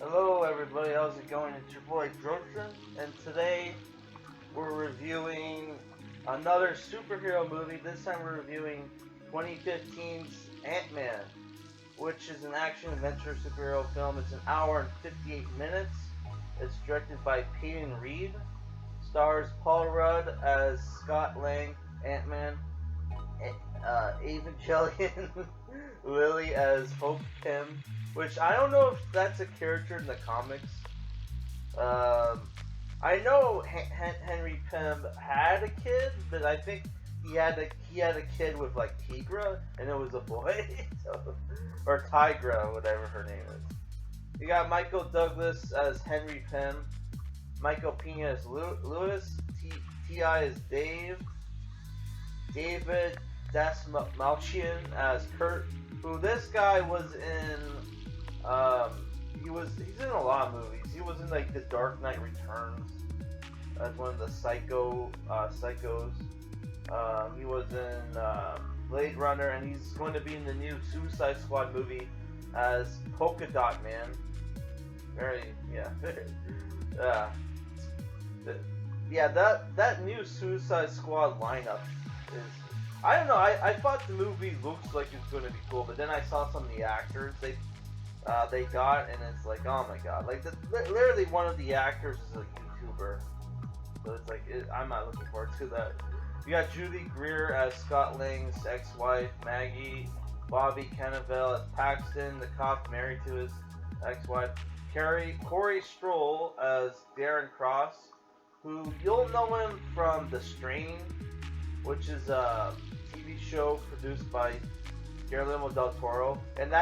Hello everybody, how's it going? It's your boy Jordan, and today we're reviewing another superhero movie. This time we're reviewing 2015's Ant-Man, which is an action-adventure superhero film. It's an hour and 58 minutes. It's directed by Peyton Reed. Stars Paul Rudd as Scott Lang, Ant-Man, Evangeline Lilly as Hope Pym, which I don't know if that's a character in the comics. Um, I know Henry Pym had a kid, but I think he had a kid with like Tigra, and it was a boy, or Tigra, whatever her name is. You got Michael Douglas as Henry Pym, Michael Pena as Lewis, T.I. as Dave, David Dasmalchian as Kurt, who this guy was in. He's in a lot of movies. He was in like The Dark Knight Returns as one of the psychos. He was in Blade Runner, and he's going to be in the new Suicide Squad movie as Polka Dot Man. That new Suicide Squad lineup is. I don't know. I thought the movie looks like it's going to be cool, but then I saw some of the actors they got, and it's like, oh my god, like literally one of the actors is a YouTuber, so it's like I'm not looking forward to that. You got Judy Greer as Scott Lang's ex-wife, Maggie, Bobby Cannavale as Paxton, the cop married to his ex-wife, Corey Stroll as Darren Cross, who you'll know him from The Strain, which is a TV show produced by Guillermo del Toro. And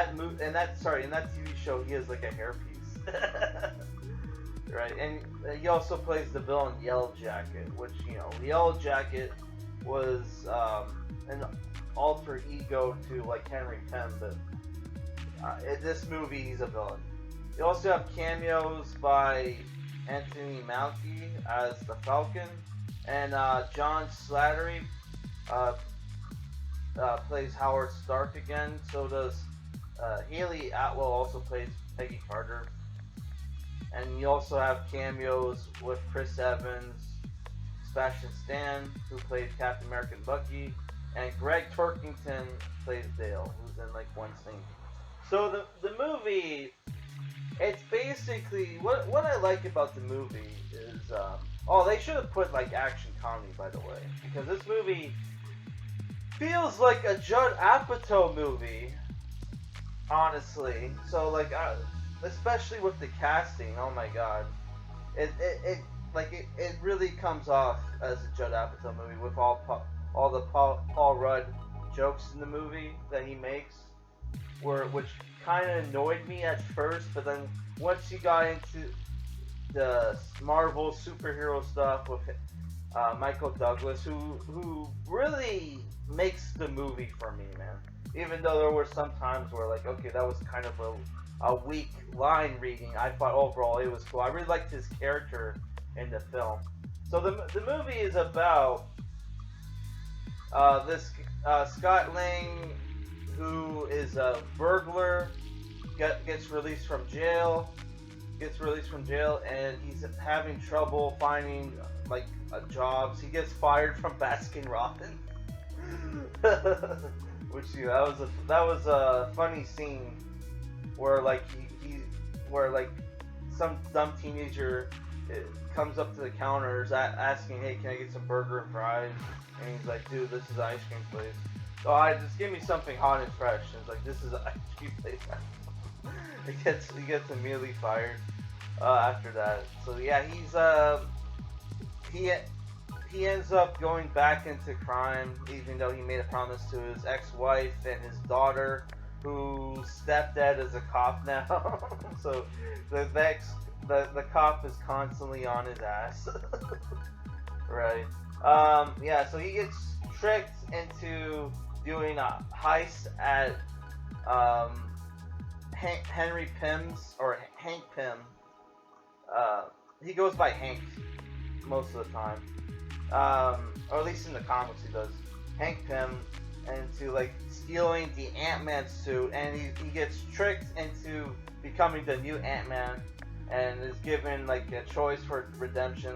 in that TV show, he has like a hairpiece, right? And he also plays the villain Yellow Jacket, which Yellow Jacket was an alter ego to like Henry Pym, but in this movie he's a villain. You also have cameos by Anthony Mackie as the Falcon, and John Slattery plays Howard Stark again. So does Haley Atwell, also plays Peggy Carter. And you also have cameos with Chris Evans, Sebastian Stan, who played Captain America and Bucky, and Greg Turkington plays Dale, who's in like one scene. So the movie, it's basically what I like about the movie is they should have put like action comedy, by the way, because this movie feels like a Judd Apatow movie, honestly. So like, especially with the casting, oh my god, it really comes off as a Judd Apatow movie with all the Paul Rudd jokes in the movie that he makes, which kind of annoyed me at first, but then once you got into the Marvel superhero stuff with Michael Douglas, who really makes the movie for me, man. Even though there were some times where like, okay, that was kind of a weak line reading, I thought overall it was cool. I really liked his character in the film. So the movie is about this Scott Lang, who is a burglar, gets released from jail, and he's having trouble finding like jobs. He gets fired from Baskin Robbins, which that was a funny scene where like where like some dumb teenager comes up to the counters asking, hey, can I get some burger and fries? And he's like, dude, this is an ice cream place. So just give me something hot and fresh. And it's like, this is an ice cream place. He gets immediately fired after that. So yeah, he ends up going back into crime, even though he made a promise to his ex-wife and his daughter, whose stepdad is a cop now. So the cop is constantly on his ass. Right. So he gets tricked into doing a heist at Henry Pym's, or Hank Pym. He goes by Hank most of the time, or at least in the comics he does. Hank Pym, into like stealing the Ant-Man suit, and he gets tricked into becoming the new Ant-Man, and is given like a choice for redemption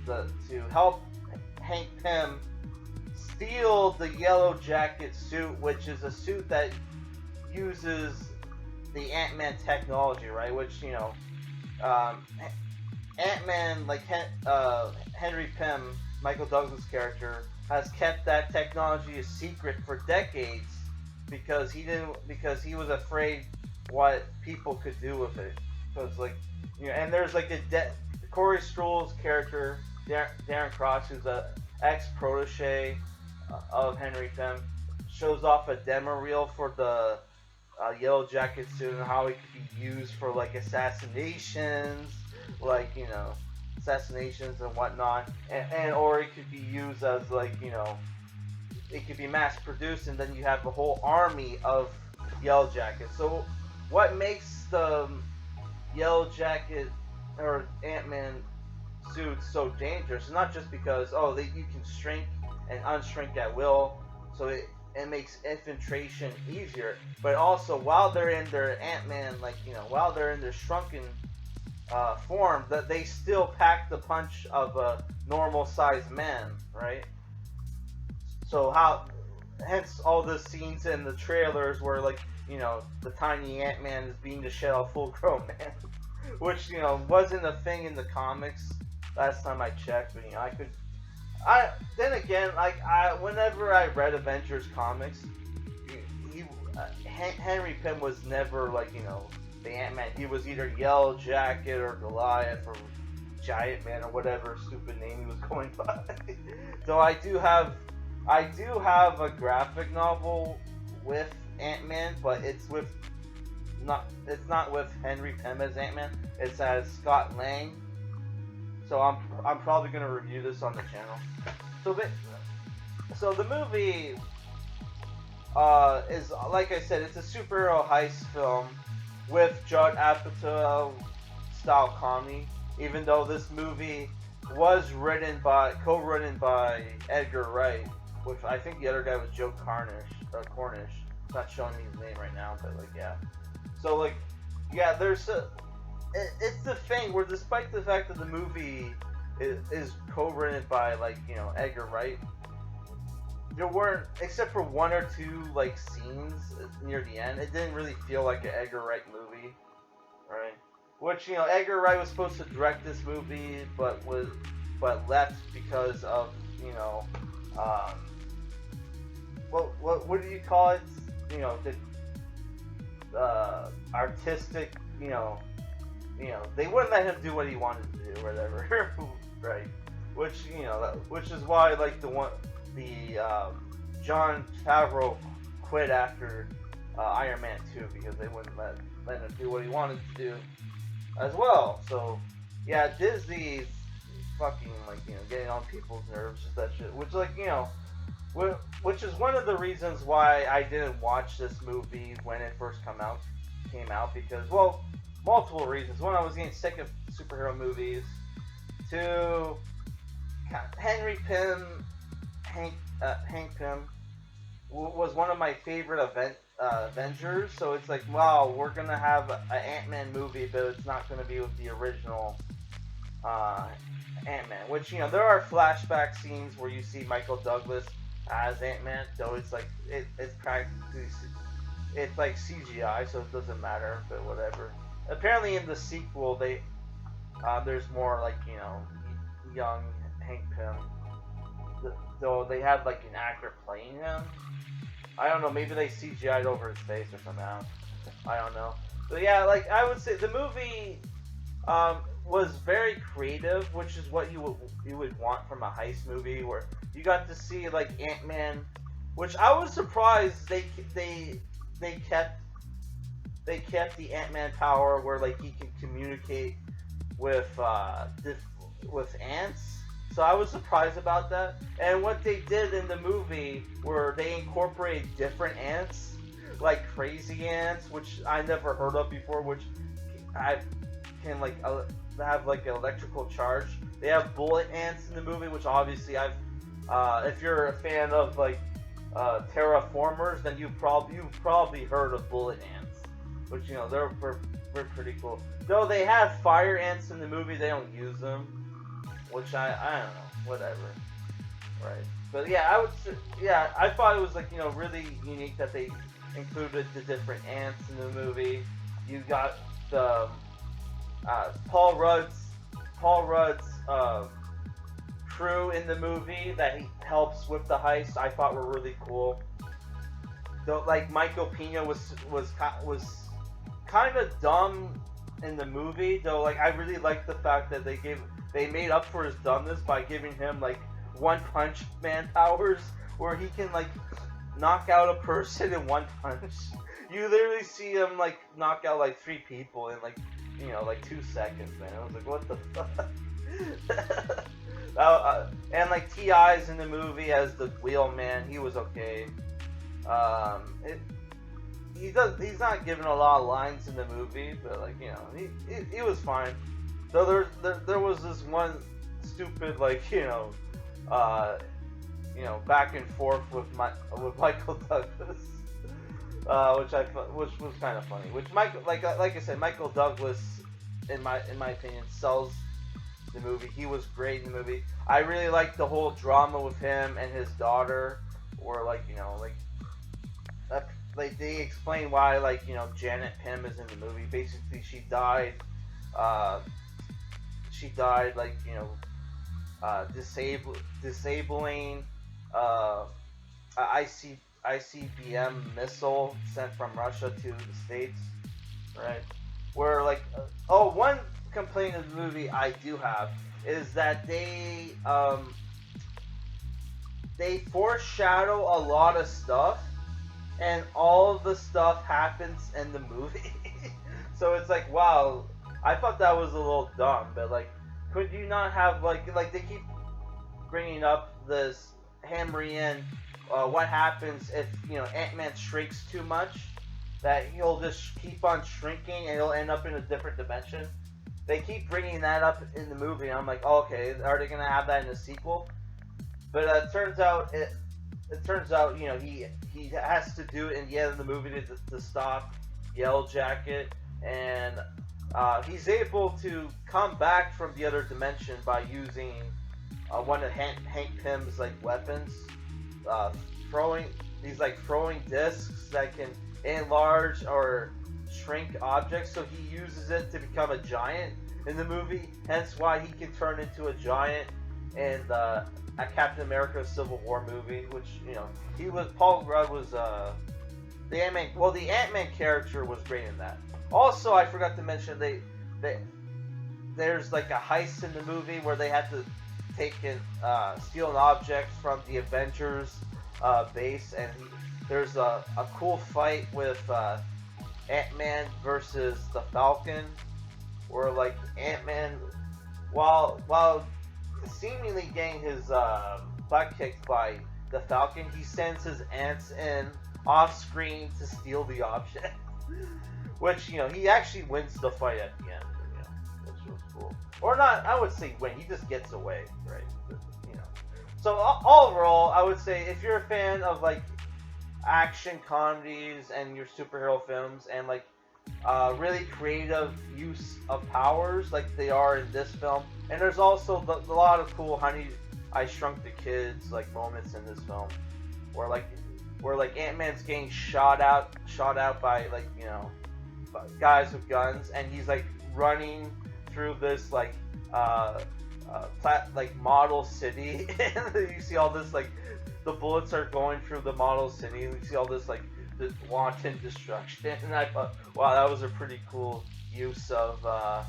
to help Hank Pym steal the Yellow Jacket suit, which is a suit that uses the Ant-Man technology, right? Which um, Ant-Man, like Henry Pym, Michael Douglas' character, has kept that technology a secret for decades because he was afraid what people could do with it. Because and there's like Corey Stoll's character, Darren Cross, who's a ex-protege of Henry Pym, shows off a demo reel for the Yellow Jacket suit and how it could be used for like assassinations, assassinations and whatnot, and or it could be used as it could be mass produced, and then you have a whole army of Yellow Jackets. So what makes the Yellow Jacket or Ant-Man suits so dangerous is not just because you can shrink and unshrink at will, so it makes infiltration easier, but also while they're in their Ant-Man, while they're in their shrunken form, that they still pack the punch of a normal sized man, right? So hence all the scenes in the trailers where the tiny Ant-Man is being the shell of full-grown man, which wasn't a thing in the comics last time I checked, but then again, whenever I read Avengers comics, Henry Pym was never the Ant-Man. He was either Yellow Jacket or Goliath or Giant Man or whatever stupid name he was going by. So I do have a graphic novel with Ant-Man, but it's not with Henry Pym as Ant-Man. It's as Scott Lang. So I'm probably gonna review this on the channel. So the movie is, like I said, it's a superhero heist film with Judd Apatow style comedy. Even though this movie was co-written by Edgar Wright, which I think the other guy was Joe Cornish. Not showing me his name right now, but yeah. So there's it's the thing where, despite the fact that the movie is co-written by Edgar Wright, there weren't, except for one or two scenes near the end, it didn't really feel like an Edgar Wright movie, right? Which Edgar Wright was supposed to direct this movie, but left because of what do you call it? The artistic, they wouldn't let him do what he wanted to do, or whatever, right? Which is why Jon Favreau quit after Iron Man 2, because they wouldn't let him do what he wanted to do as well. So yeah, Disney's fucking getting on people's nerves with that shit, which is one of the reasons why I didn't watch this movie when it first came out, because, well, multiple reasons. One, I was getting sick of superhero movies. Two, Henry Pym, Hank Pym was one of my favorite Avengers, so it's wow, we're gonna have an Ant-Man movie, but it's not gonna be with the original Ant-Man. Which there are flashback scenes where you see Michael Douglas as Ant-Man, though it's it's practically it's CGI, so it doesn't matter, but whatever. Apparently in the sequel there's more young Hank Pym, though they have an actor playing him. I don't know, maybe they CGI'd over his face or something. I don't know. But yeah, I would say the movie was very creative, which is what you would want from a heist movie, where you got to see Ant-Man, which I was surprised they kept the Ant-Man power where he can communicate with ants. So I was surprised about that. And what they did in the movie, where they incorporated different ants, like crazy ants, which I never heard of before, which I can have an electrical charge. They have bullet ants in the movie, which obviously if you're a fan of terraformers, then you've probably heard of bullet ants, which they're pretty cool. Though they have fire ants in the movie, they don't use them, which I don't know, whatever, right? But yeah, I thought it was like really unique that they included the different ants in the movie. You got the Paul Rudd's crew in the movie that he helps with the heist. I thought were really cool. Though, like Michael Pena was kind of dumb in the movie. Though, like I really liked the fact that they made up for his dumbness by giving him like one punch man powers, where he can like knock out a person in one punch. You literally see him like knock out like 3 people in like like 2 seconds, man. I was like, what the fuck? And like T.I.'s in the movie as the wheelman. He was okay. He's not given a lot of lines in the movie, but like he was fine. Though there was this one stupid like back and forth with Michael Douglas, which was kind of funny. Which like I said, Michael Douglas, in my opinion, sells the movie. He was great in the movie. I really liked the whole drama with him and his daughter, or like like they explain why Janet Pym is in the movie. Basically, she died. She died like disabling ICBM missile sent from Russia to the States, right? Where like one complaint of the movie I do have is that they foreshadow a lot of stuff, and all of the stuff happens in the movie. So it's like, wow, I thought that was a little dumb, but like, could you not have like they keep bringing up this, hammering in what happens if Ant-Man shrinks too much, that he'll just keep on shrinking and he'll end up in a different dimension. They keep bringing that up in the movie, and I'm like, oh, okay, are they gonna have that in the sequel? But it turns out he has to do it in the end of the movie to stop Yellow Jacket, and he's able to come back from the other dimension by using one of Hank Pym's like weapons, throwing discs that can enlarge or shrink objects. So he uses it to become a giant in the movie. Hence why he can turn into a giant in a Captain America Civil War movie, which Paul Rudd was the Ant-Man. Well, the Ant-Man character was great in that. Also, I forgot to mention there's like a heist in the movie where they had to steal an object from the Avengers base, and there's a cool fight with Ant-Man versus the Falcon, where like Ant-Man, while seemingly getting his butt kicked by the Falcon, he sends his ants in off screen to steal the object. Which he actually wins the fight at the end, which was cool. Or not, I would say win. He just gets away, right? But, So overall, I would say if you're a fan of like action comedies and your superhero films and like really creative use of powers like they are in this film, and there's also a lot of cool Honey I Shrunk the Kids like moments in this film, where like Ant-Man's getting shot out by like guys with guns, and he's like running through this like model city, and you see all this like the bullets are going through the model city, and you see all this like the wanton destruction, and I thought, wow, that was a pretty cool use of the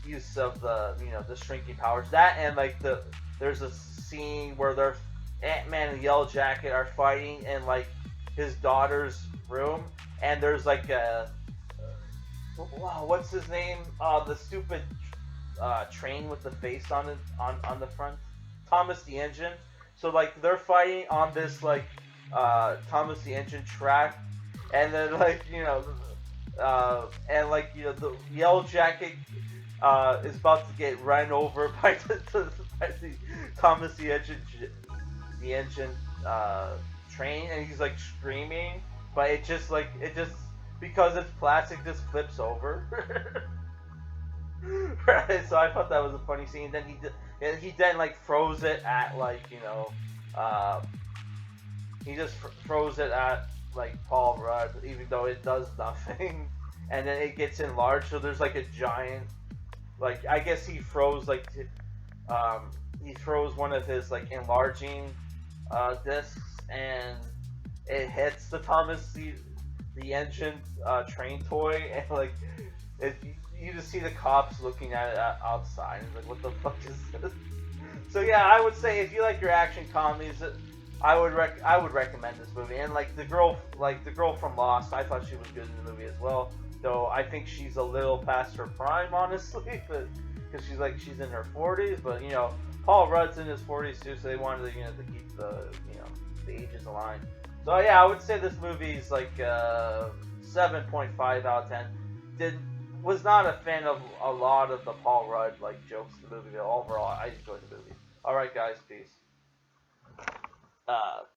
the shrinking powers. That, and like there's a scene where Ant-Man and Yellow Jacket are fighting in like his daughter's room, and there's like what's his name? The stupid train with the face on it on the front, Thomas the Engine. So like they're fighting on this like Thomas the Engine track, and then like the Yellow Jacket is about to get run over by the Thomas the Engine train, and he's like screaming, but it just because it's plastic just flips over. Right, so I thought that was a funny scene. Then he then like froze it at like uh, he just throws it at like Paul Rudd, even though it does nothing, and then it gets enlarged. So there's like a giant, like I guess he froze like he throws one of his like enlarging discs, and it hits the the engine train toy, and like it, you just see the cops looking at it outside, and like, what the fuck is this? So yeah, I would say if you like your action comedies, I would recommend this movie. And like the girl from Lost, I thought she was good in the movie as well. Though I think she's a little past her prime, honestly, but because she's in her 40s. But Paul Rudd's in his 40s too, so they wanted to to keep the ages aligned. So yeah, I would say this movie's like 7.5 out of 10. Did Was not a fan of a lot of the Paul Rudd like jokes in the movie, but overall I enjoyed the movie. All right, guys, peace.